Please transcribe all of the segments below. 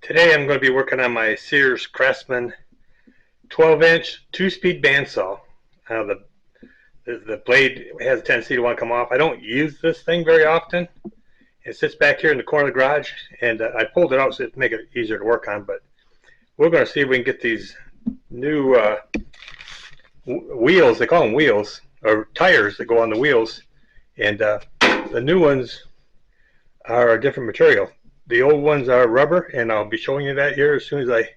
Today I'm going to be working on my Sears Craftsman 12-inch 2-speed bandsaw. The blade has a tendency to want to come off. I don't use this thing very often. It sits back here in the corner of the garage, and I pulled it out so to make it easier to work on. But we're going to see if we can get these new wheels. They call them wheels, or tires that go on the wheels. And the new ones are a different material. The old ones are rubber, and I'll be showing you that here as soon as I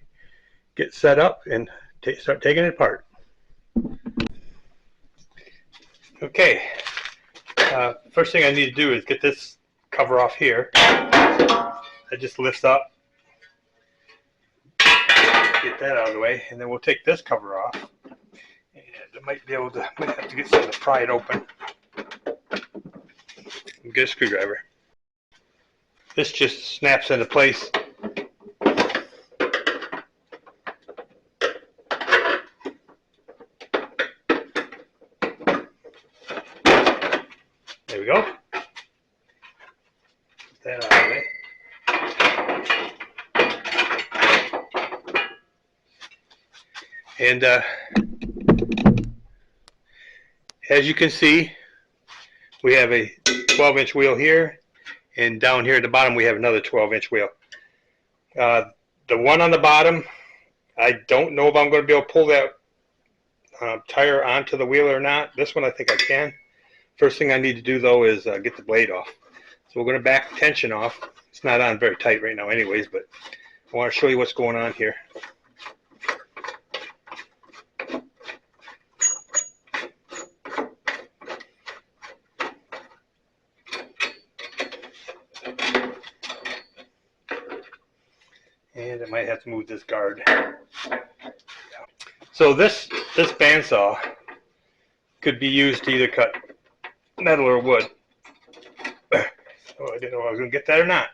get set up and start taking it apart. Okay, first thing I need to do is get this cover off here. It just lifts up. Get that out of the way, and then we'll take this cover off. And I might have to get something to pry it open. And get a screwdriver. This just snaps into place. There we go. Put that out of the way. And as you can see, we have a 12-inch wheel here. And down here at the bottom, we have another 12-inch wheel. The one on the bottom, I don't know if I'm going to be able to pull that tire onto the wheel or not. This one, I think I can. First thing I need to do, though, is get the blade off. So we're going to back the tension off. It's not on very tight right now anyways, but I want to show you what's going on here. And I might have to move this guard. So this bandsaw could be used to either cut metal or wood. Oh, I didn't know if I was going to get that or not.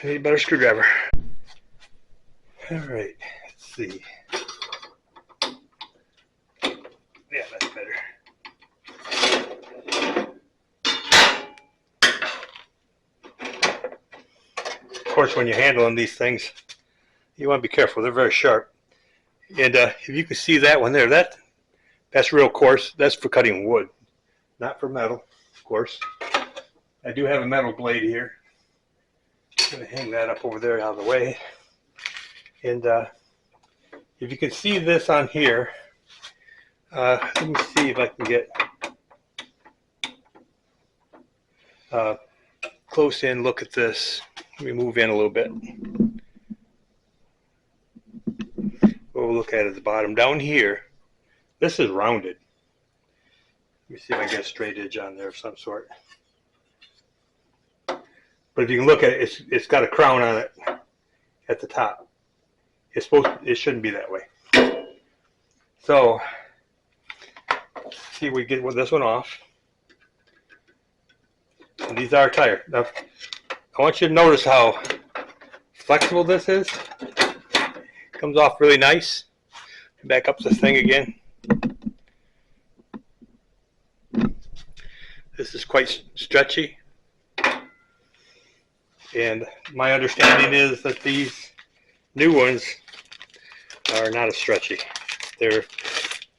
I need a better screwdriver. All right. See. Yeah, that's better. Of course, when you're handling these things, you want to be careful. They're very sharp. And if you can see that one there, that's real coarse. That's for cutting wood, not for metal, of course. I do have a metal blade here. I'm going to hang that up over there out of the way. And if you can see this on here, let me see if I can get close in, look at this. Let me move in a little bit. We'll look at it at the bottom. Down here, this is rounded. Let me see if I can get a straight edge on there of some sort. But if you can look at it, it's got a crown on it at the top. It shouldn't be that way. So, see if we get this one off. And these are tire. Now, I want you to notice how flexible this is. Comes off really nice. Back up this thing again. This is quite stretchy. And my understanding is that these new ones are not as stretchy. They're,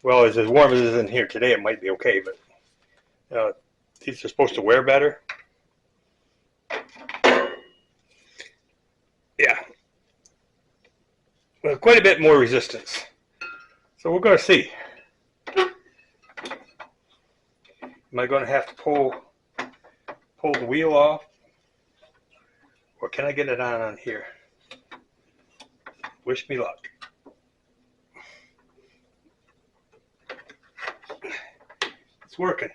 well, as warm as it is in here today, it might be okay, but these are supposed to wear better. Yeah. Well, quite a bit more resistance. So we're going to see. Am I going to have to pull the wheel off? Or can I get it on here? Wish me luck. It's working.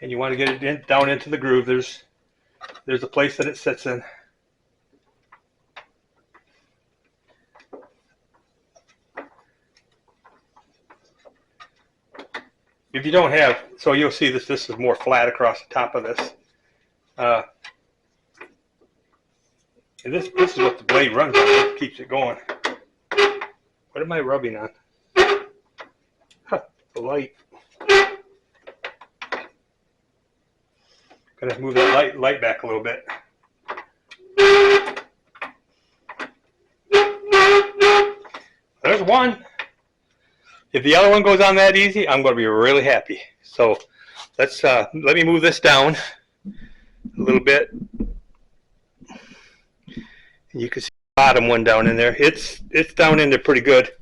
And you want to get it down into the groove. There's a place that it sits in. If you don't have, so you'll see this is more flat across the top of this. And this is what the blade runs on. It keeps it going. What am I rubbing on? Huh, the light. Gonna move that light back a little bit. There's one. If the other one goes on that easy, I'm going to be really happy. So let's let me move this down a little bit. You can see the bottom one down in there. It's down in there pretty good.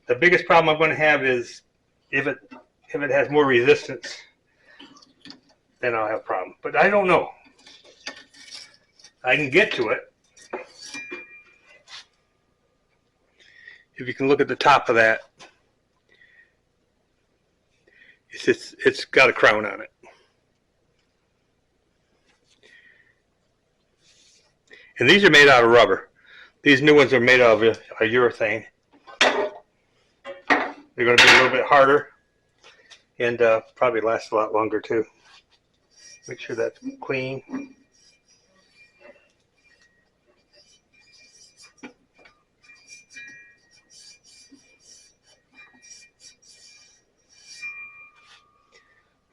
The biggest problem I'm going to have is if it has more resistance, then I'll have a problem. But I don't know. I can get to it. If you can look at the top of that, it's got a crown on it. And these are made out of rubber. These new ones are made out of a urethane. They're going to be a little bit harder and probably last a lot longer too. Make sure that's clean.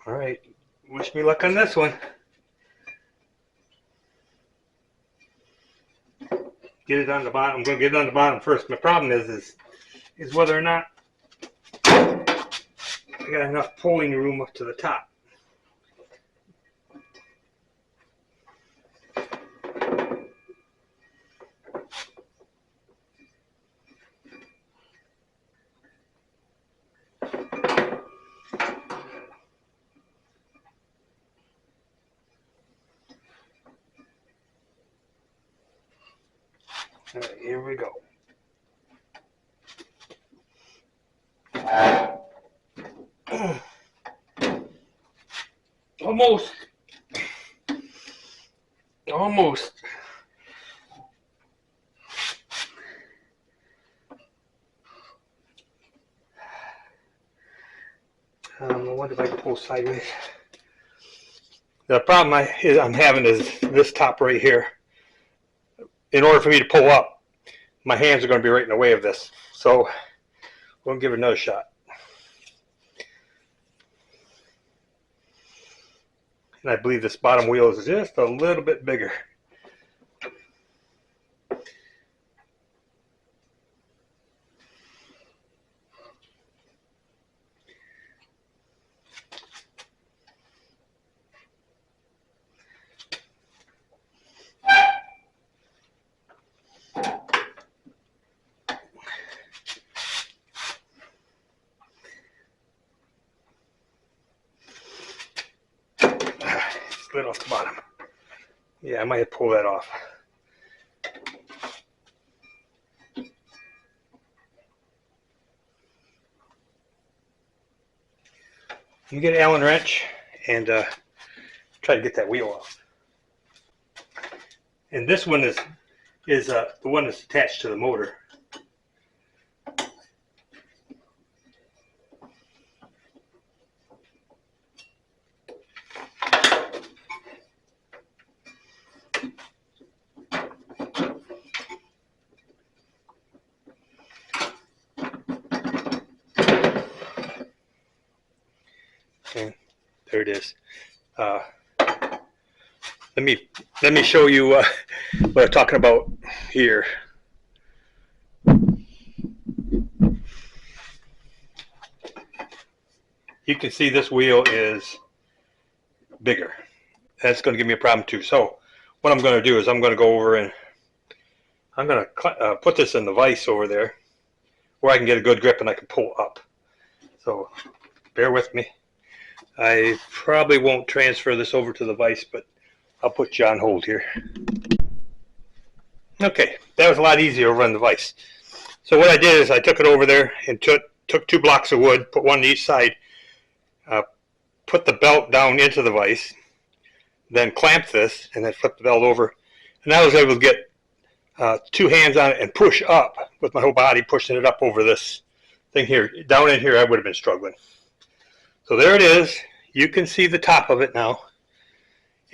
All right, wish me luck on this one. Get it on the bottom. I'm going to get it on the bottom first. My problem is whether or not I got enough pulling room up to the top. All right, here we go. Almost. I wonder if I can pull sideways. The problem I'm having is this top right here. In order for me to pull up, my hands are going to be right in the way of this. So we'll give it another shot. And I believe this bottom wheel is just a little bit bigger. Split off the bottom. Yeah, I might have pulled that off. You get an Allen wrench and try to get that wheel off. And this one is the one that's attached to the motor. Okay, there it is. Let me show you what I'm talking about here. You can see this wheel is bigger. That's going to give me a problem too. So what I'm going to do is I'm going to go over and I'm going to put this in the vise over there where I can get a good grip and I can pull up. So bear with me. I probably won't transfer this over to the vise, but I'll put you on hold here. Okay, that was a lot easier over on the vise. So what I did is I took it over there and took 2 blocks of wood, put one on each side, put the belt down into the vise, then clamped this, and then flipped the belt over. And I was able to get 2 hands on it and push up with my whole body, pushing it up over this thing here. Down in here, I would have been struggling. So there it is. You can see the top of it now.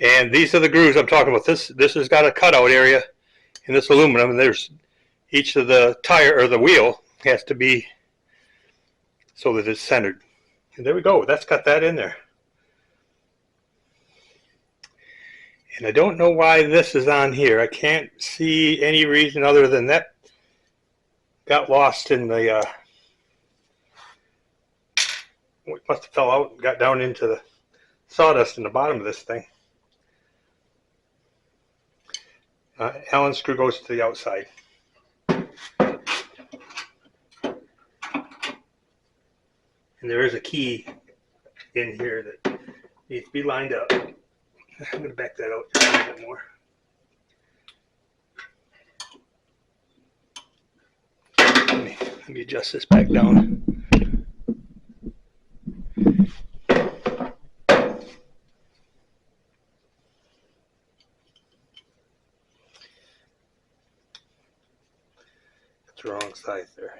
And these are the grooves I'm talking about. This has got a cutout area in this aluminum, and there's each of the tire or the wheel has to be so that it's centered. And there we go. That's got that in there. And I don't know why this is on here. I can't see any reason other than that got lost in the it must have fell out and got down into the sawdust in the bottom of this thing. Allen screw goes to the outside. And there is a key in here that needs to be lined up. I'm going to back that out just a little bit more. Let me adjust this back down. That's the wrong size there.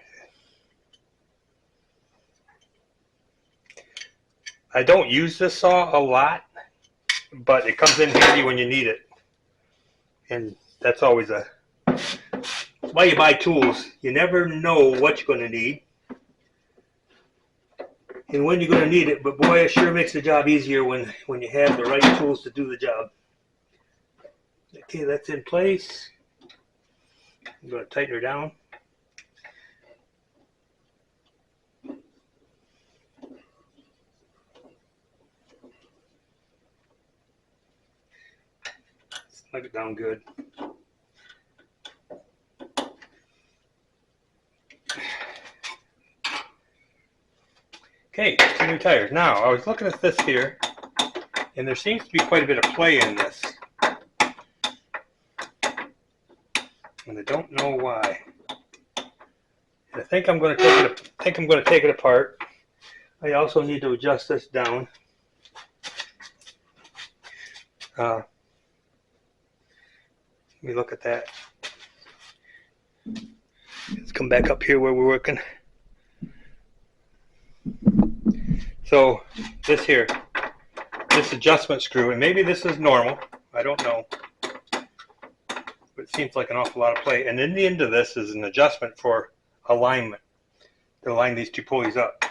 I don't use this saw a lot, but it comes in handy when you need it. And that's always why you buy tools. You never know what you're going to need and when you're going to need it, but boy, it sure makes the job easier when you have the right tools to do the job. Okay, that's in place. I'm going to tighten her down. Snug it down good. Okay, 2 new tires. Now, I was looking at this here, and there seems to be quite a bit of play in this. And I don't know why. And I think I'm going to take it apart. I also need to adjust this down. Let me look at that. Let's come back up here where we're working. So this here, this adjustment screw, and maybe this is normal, I don't know, but it seems like an awful lot of play. And in the end of this is an adjustment for alignment to line these 2 pulleys up.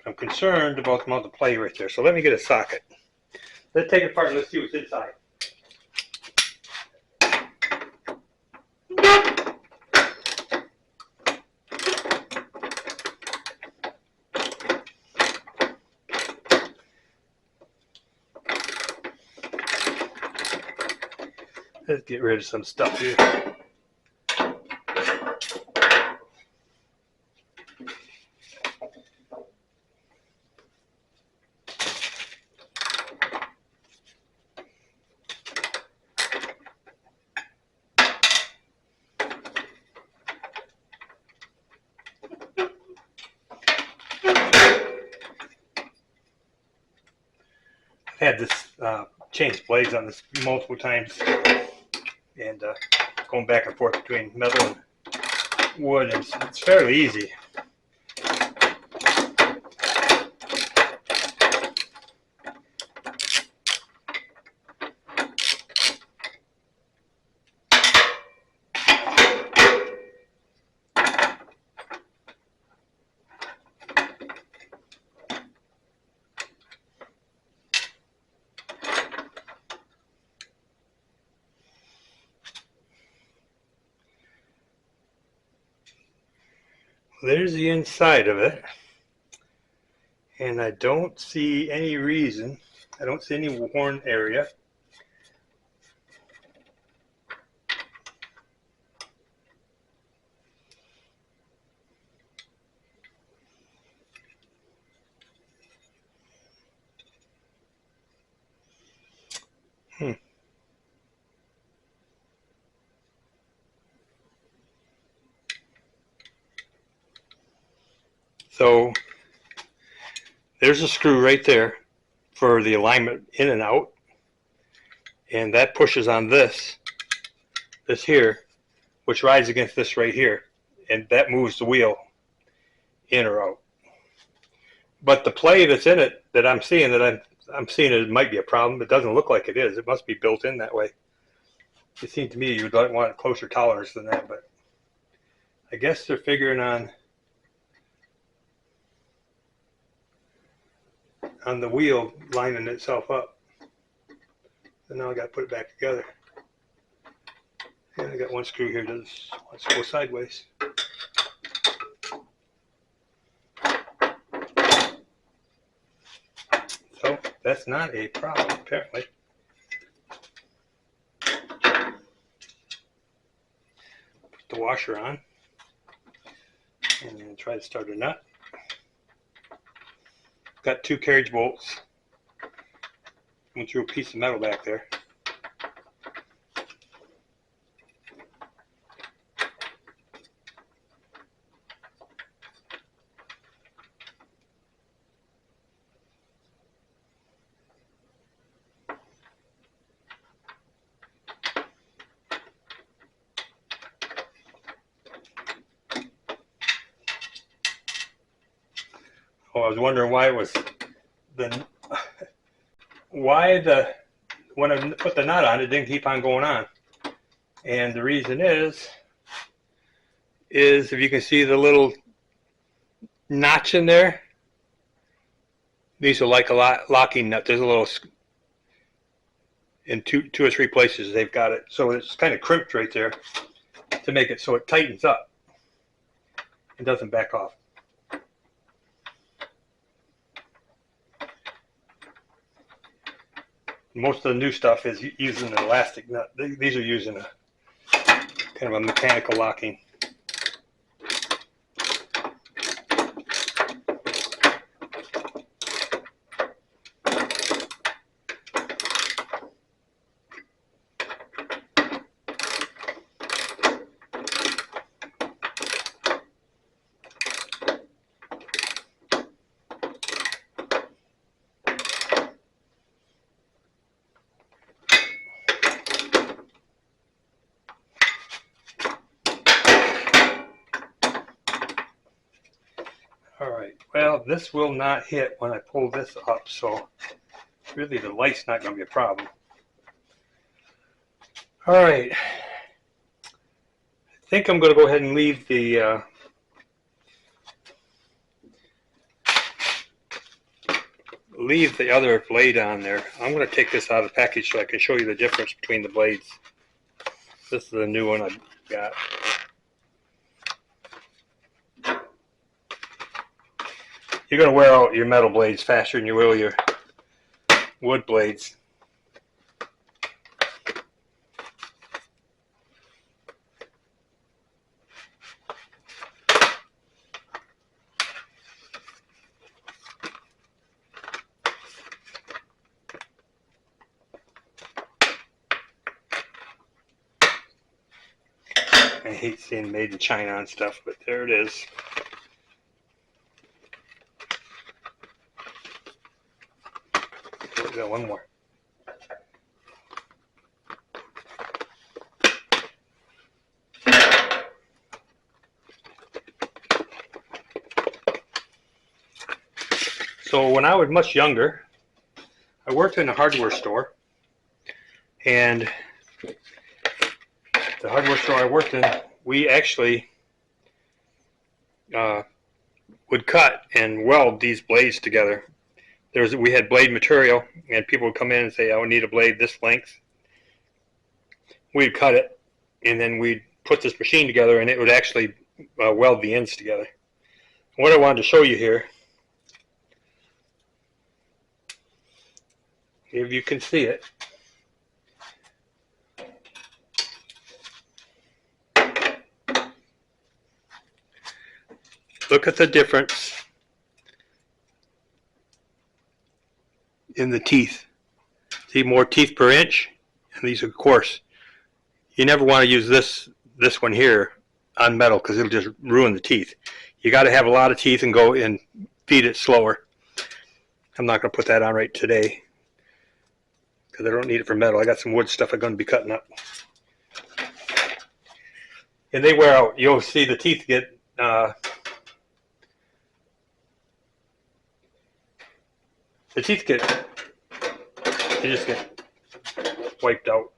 I'm concerned about the amount of play right there, so let me get a socket. Let's take it apart and let's see what's inside. Let's get rid of some stuff here. I've had this changed blades on this multiple times. And going back and forth between metal and wood, and it's fairly easy. There's the inside of it, and I don't see any reason, I don't see any worn area. So there's a screw right there for the alignment in and out, and that pushes on this here, which rides against this right here, and that moves the wheel in or out. But the play that's in it that I'm seeing, that I'm seeing it might be a problem. It doesn't look like it is. It must be built in that way. It seemed to me you would want closer tolerance than that, but I guess they're figuring on the wheel lining itself up. So now I got to put it back together. And I got one screw here that wants to go sideways. So that's not a problem, apparently. Put the washer on and then try to start a nut. Got 2 carriage bolts. Went through a piece of metal back there. Oh, I was wondering why it was when I put the nut on, it didn't keep on going on. And the reason is if you can see the little notch in there, these are like a locking nut. There's a little, in two or three places they've got it. So it's kind of crimped right there to make it so it tightens up and doesn't back off. Most of the new stuff is using an elastic nut. These are using a kind of a mechanical locking. Alright, well, this will not hit when I pull this up, so really the light's not going to be a problem. Alright, I think I'm going to go ahead and leave the other blade on there. I'm going to take this out of the package so I can show you the difference between the blades. This is the new one I've got. You're going to wear out your metal blades faster than you will your wood blades. I hate seeing made in China and stuff, but there it is. Got one more. So when I was much younger, I worked in a hardware store, and the hardware store I worked in, we actually would cut and weld these blades together. We had blade material, and people would come in and say, I would need a blade this length. We'd cut it, and then we'd put this machine together, and it would actually weld the ends together. What I wanted to show you here, if you can see it, look at the difference in the teeth. See, more teeth per inch, and these are coarse. You never want to use this one here on metal because it'll just ruin the teeth. You got to have a lot of teeth and go and feed it slower. I'm not going to put that on right today because I don't need it for metal. I got some wood stuff I'm going to be cutting up, and they wear out. You'll see the teeth get They just get wiped out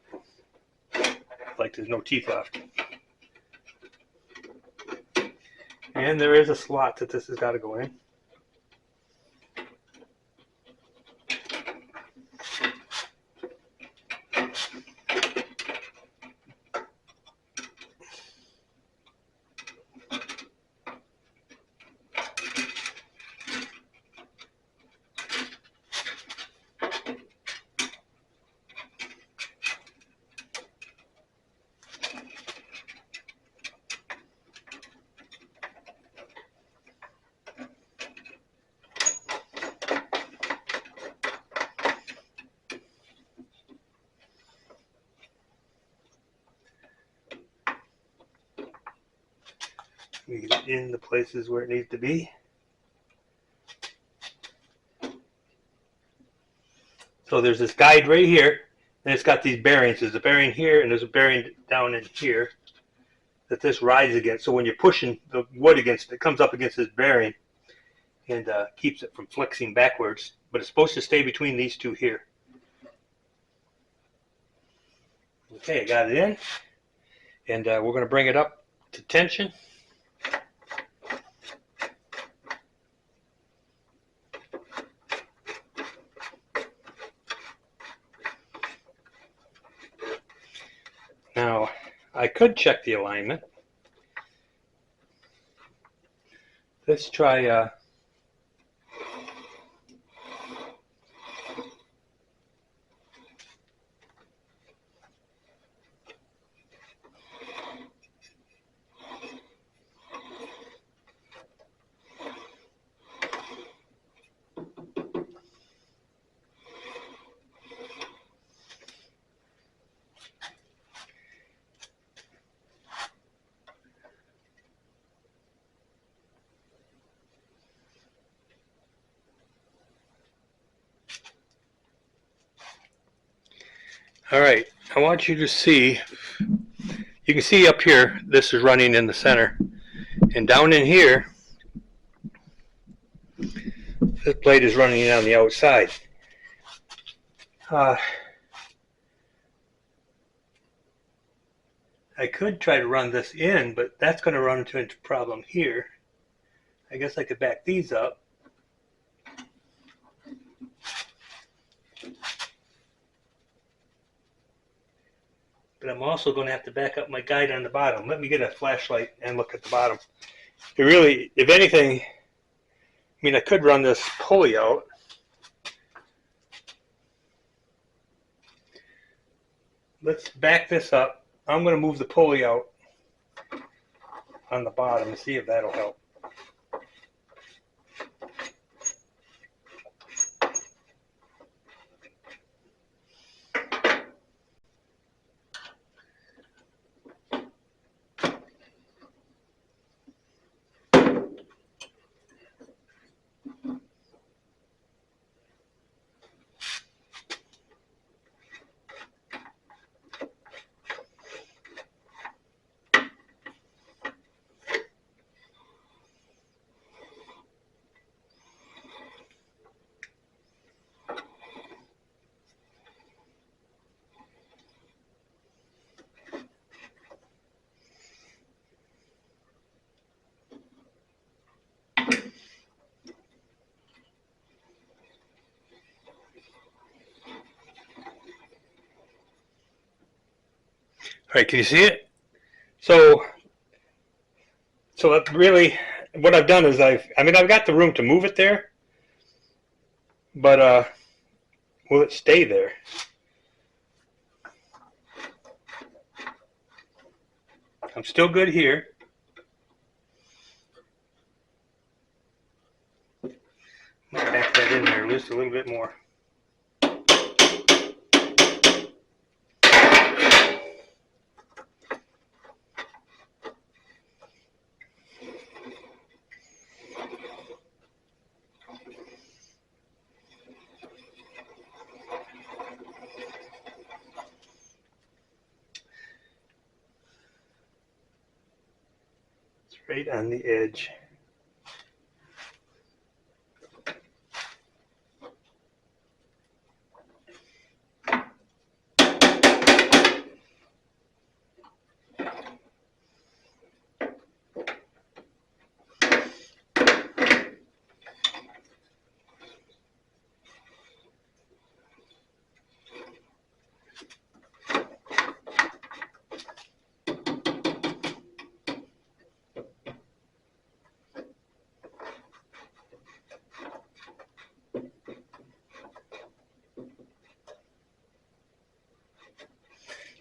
like there's no teeth left. And there is a slot that this has got to go in. We get it in the places where it needs to be. So there's this guide right here, and it's got these bearings. There's a bearing here, and there's a bearing down in here that this rides against. So when you're pushing the wood against it, it comes up against this bearing and keeps it from flexing backwards. But it's supposed to stay between these two here. Okay, I got it in, and we're going to bring it up to tension. Now, I could check the alignment. Let's try all right, I want you to see, you can see up here, this is running in the center. And down in here, this blade is running on the outside. I could try to run this in, but that's going to run into a problem here. I guess I could back these up. But I'm also going to have to back up my guide on the bottom. Let me get a flashlight and look at the bottom. It really, if anything, I mean, I could run this pulley out. Let's back this up. I'm going to move the pulley out on the bottom and see if that'll help. All right, can you see it? So really, what I've done is I've got the room to move it there, but will it stay there? I'm still good here. Might back that in there just a little bit more. Right on the edge.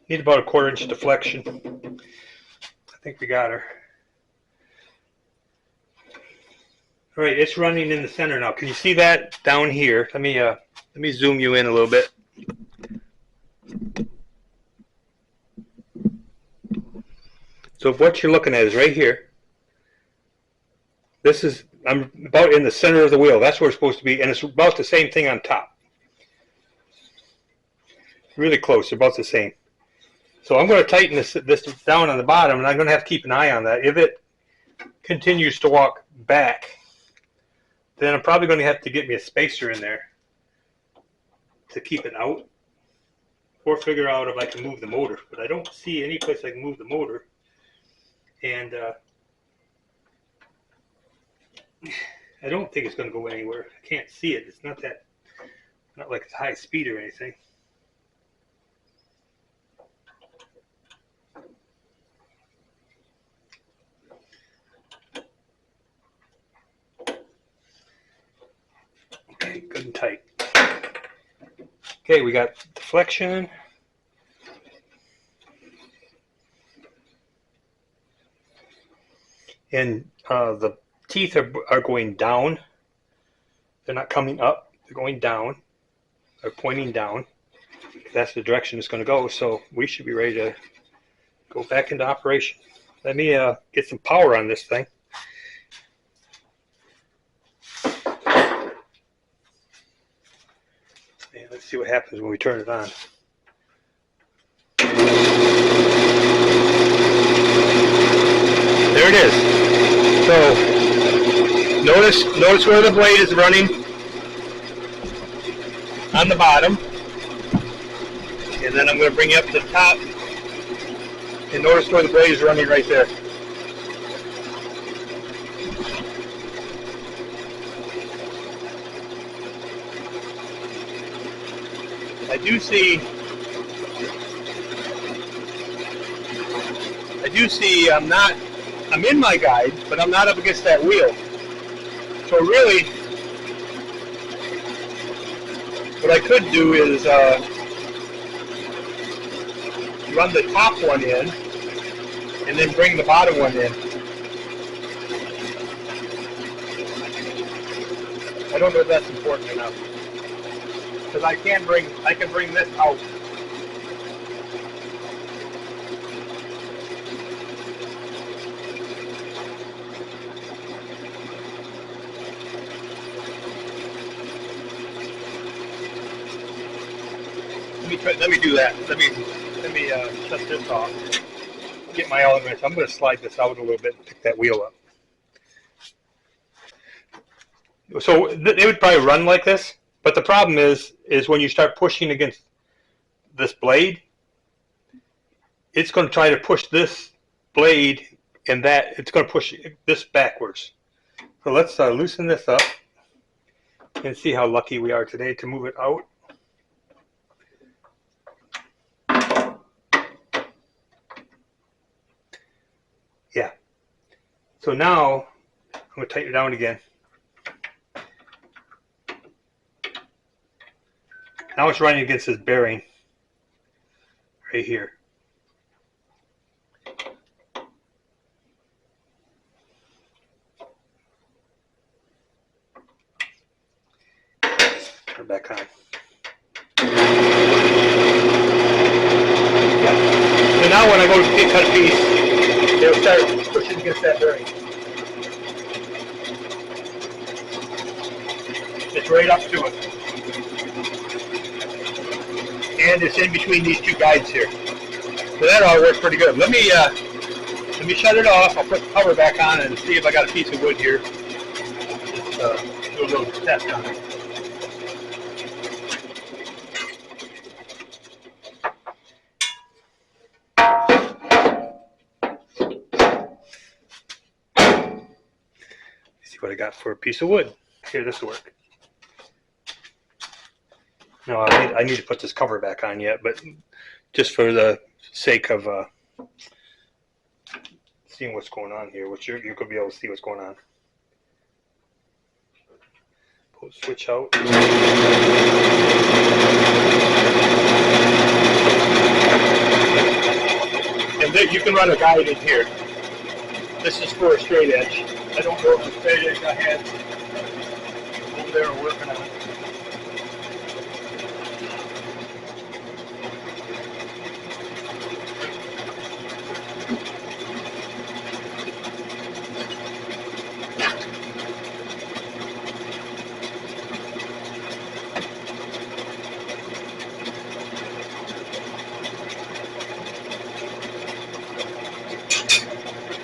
Need about a 1/4 inch deflection. I think we got her. All right, it's running in the center now. Can you see that down here? Let me zoom you in a little bit. So what you're looking at is right here. This is, I'm about in the center of the wheel. That's where it's supposed to be, and it's about the same thing on top. Really close, they're about the same. So I'm going to tighten this down on the bottom, and I'm going to have to keep an eye on that. If it continues to walk back, then I'm probably going to have to get me a spacer in there to keep it out, or figure out if I can move the motor. But I don't see any place I can move the motor, and I don't think it's going to go anywhere. I can't see it. It's not like it's high speed or anything. Okay, good and tight. Okay, we got deflection. And the teeth are going down. They're not coming up. They're going down. They're pointing down. That's the direction it's going to go. So we should be ready to go back into operation. Let me get some power on this thing. And let's see what happens when we turn it on. There it is. So notice where the blade is running on the bottom, and then I'm going to bring you up to the top, and notice where the blade is running right there. I do see I'm in my guide, but I'm not up against that wheel. So really, what I could do is run the top one in, and then bring the bottom one in. I don't know if that's important enough, because I can bring this out. Let me do that. Let me shut this off. Get my elements. I'm going to slide this out a little bit and pick that wheel up. So they would probably run like this, but the problem is when you start pushing against this blade, it's going to try to push this blade, and that it's going to push this backwards. So let's loosen this up and see how lucky we are today to move it out. Yeah. So now I'm going to tighten it down again. Now it's running against this bearing right here. Turn back on. Yeah. So now when I go to cut a piece, it'll start pushing against that bearing. It's right up to it. And it's in between these two guides here. So that all works pretty good. Let me shut it off. I'll put the cover back on and see if I got a piece of wood here. Just do a little test on it. See what I got for a piece of wood. Here, this will work. No, I need to put this cover back on yet, but just for the sake of seeing what's going on here, which you could be able to see what's going on. Pull the switch out. you can run a guide in here. This is for a straight edge. I don't know if the straight edge I had over there working on it.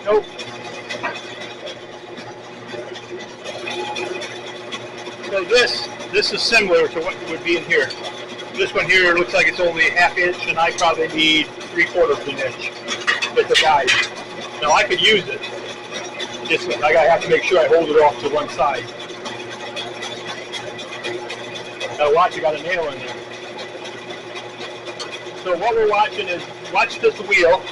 Nope. So this is similar to what would be in here. This one here looks like it's only a ½ inch, and I probably need 3/4 of an inch with the guide. Now I could use it. Just I gotta have to make sure I hold it off to one side. Now watch, you got a nail in there. So what we're watching is, watch this wheel.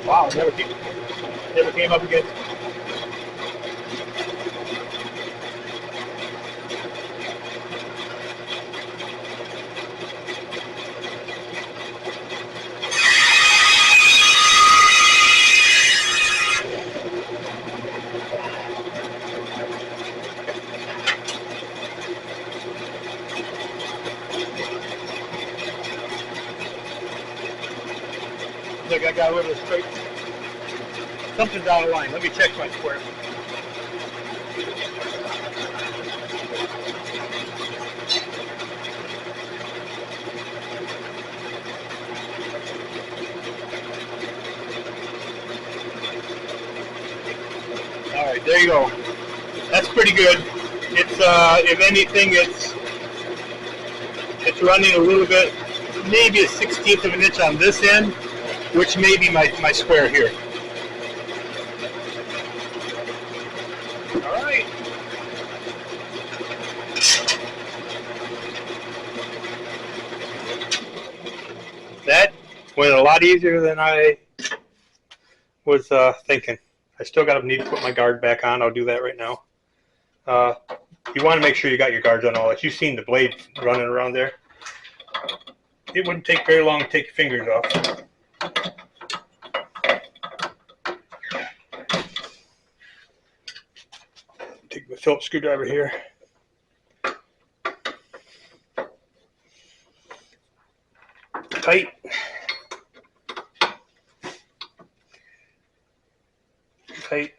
Wow, never came up again. I think I got a little straight. Something's out of line. Let me check my square. All right, there you go. That's pretty good. It's if anything, it's running a little bit, maybe a 1/16 of an inch on this end, which may be my square here. All right. That went a lot easier than I was thinking. I still need to put my guard back on. I'll do that right now. You want to make sure you got your guards on all that. You've seen the blade running around there. It wouldn't take very long to take your fingers off. Take the Phillips screwdriver here. Tight. Tight.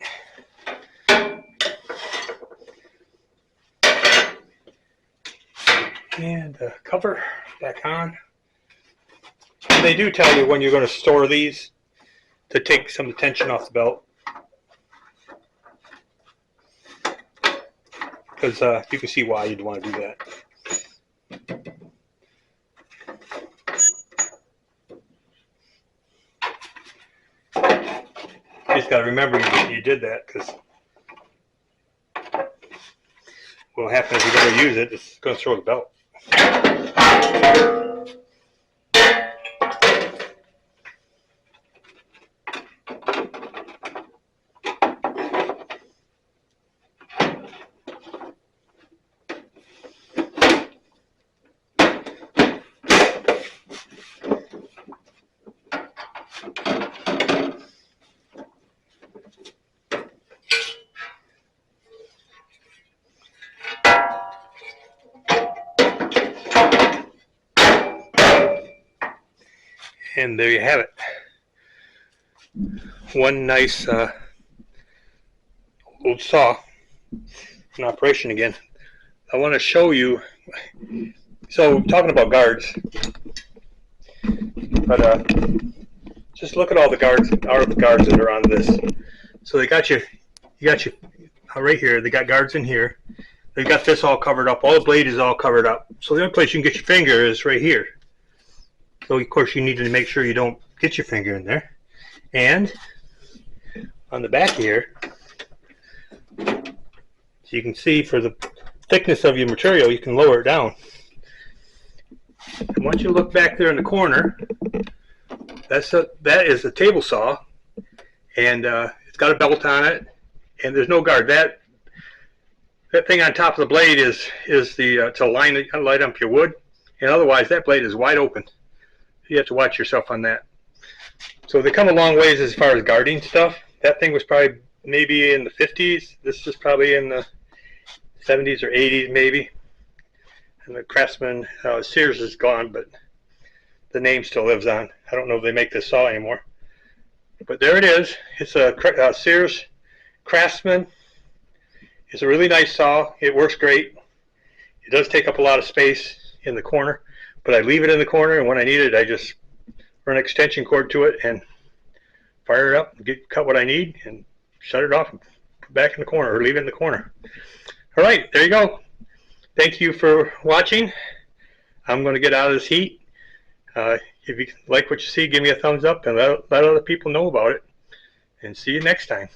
And cover back on. They do tell you when you're going to store these to take some of the tension off the belt. Because you can see why you'd want to do that. You just got to remember you did that, because what will happen if you go to use it, it's going to throw the belt. And there you have it. One nice old saw in operation again. I want to show you. So talking about guards, but just look at all the guards that are on this. So they got you right here. They got guards in here. They got this all covered up. All the blade is all covered up. So the only place you can get your finger is right here. So of course you need to make sure you don't get your finger in there. And on the back here, so you can see for the thickness of your material, you can lower it down. And once you look back there in the corner, that is a table saw, and it's got a belt on it, and there's no guard. That thing on top of the blade is the to light up your wood, and otherwise that blade is wide open. You have to watch yourself on that. So they come a long ways as far as gardening stuff. That thing was probably maybe in the 50s. This is probably in the 70s or 80s maybe. And the Craftsman, Sears is gone, but the name still lives on. I don't know if they make this saw anymore. But there it is. It's a Sears Craftsman. It's a really nice saw. It works great. It does take up a lot of space in the corner, but I leave it in the corner, and when I need it, I just run an extension cord to it and fire it up, cut what I need, and shut it off and put it back in the corner, or leave it in the corner. All right, there you go. Thank you for watching. I'm going to get out of this heat. If you like what you see, give me a thumbs up and let other people know about it. And see you next time.